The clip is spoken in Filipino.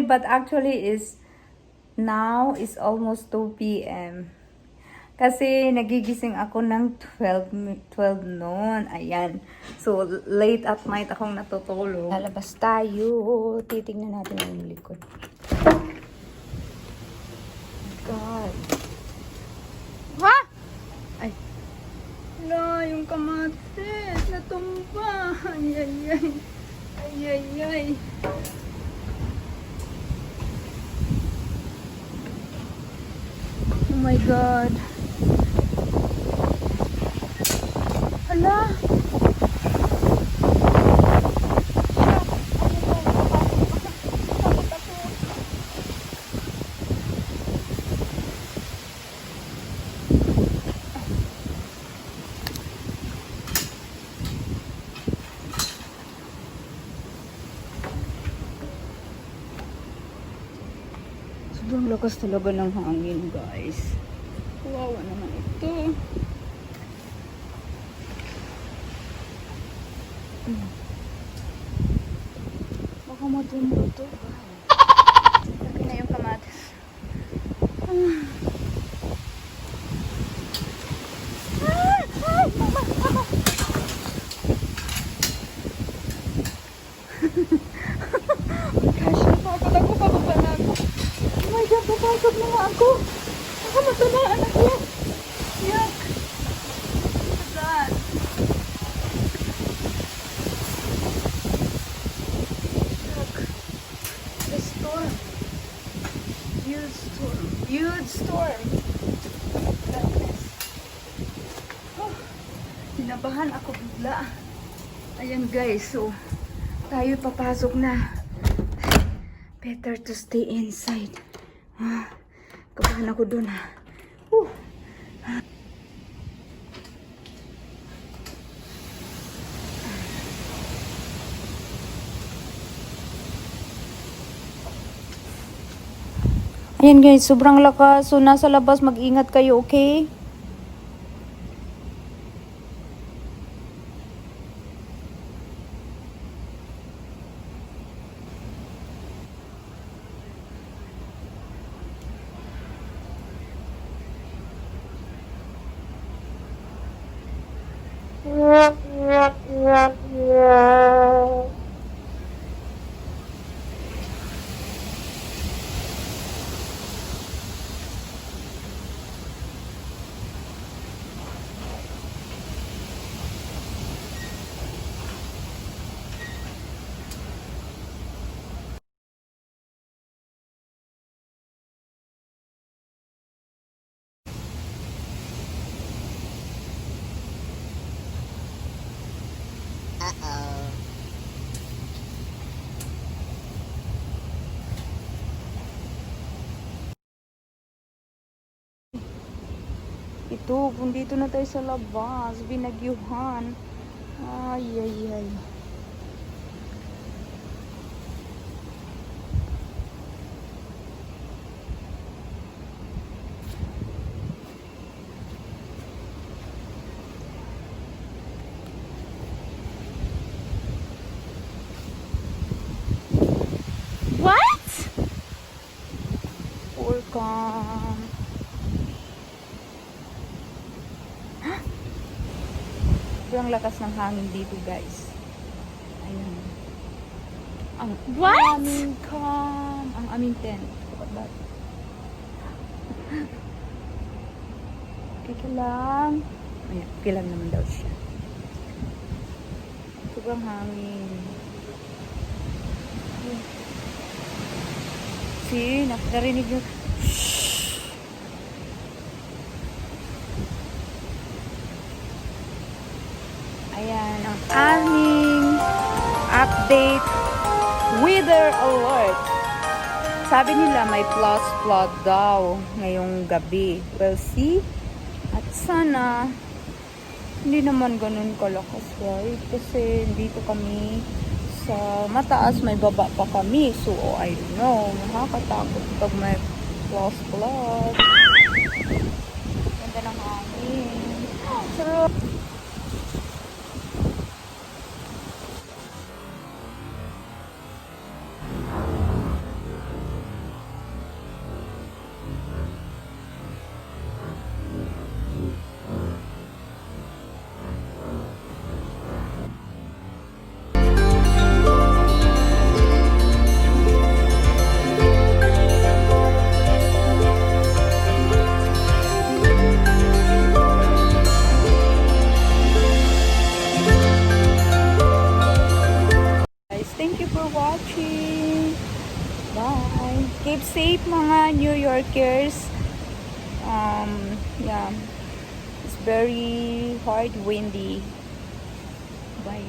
but actually is now is almost 2 p.m. Kasi nagigising ako ng 12 noon. Ayan. So, late at night akong natutulog. Lalabas tayo. Titingnan natin yung likod. God. Ha? Ay. Wala, yung kamatis. Natumba. Ay, ay, ay. Ay, ay, ay. Oh my God. Hala. Sobrang lakas talaga ng hangin, guys. Kawawa naman ito. Baka matumbo ito. Laki na yung kamatis. Mama! Gosh, napakot ako. Pababa na ako. Oh my God, napasok na nga ako. Baka matamaan ako. Yuck. What's that? Look. The storm. Huge storm. Darkness. Oh, hinabahan ako bigla. Ayan guys, so tayo papasok na. Better to stay inside. Kabahan ako dun ha. Ayan guys, sobrang lakas. So nasa labas, mag-ingat kayo, okay? Ito, kung dito na tayo sa labas, binagyuhan. Ay, ay, ay. What? Welcome. Sobrang lakas ng hangin dito, guys. Ayan. Ang aming camp. Ang aming tent. Okay ka lang. Ayan, okay lang naman daw siya. Sobrang hangin. See, narinig nyo. Ayan, ang aming update weather alert. Sabi nila may plus flood daw ngayong gabi. We'll see. At sana hindi naman ganun kalakas, right? Kasi dito kami sa mataas, may baba pa kami. So, I don't know. Nakakatakot pag may plus flood. Ganda ng hangin. Sarap. watching. Bye. Keep safe mga New Yorkers. Yeah. It's very hard windy. Bye.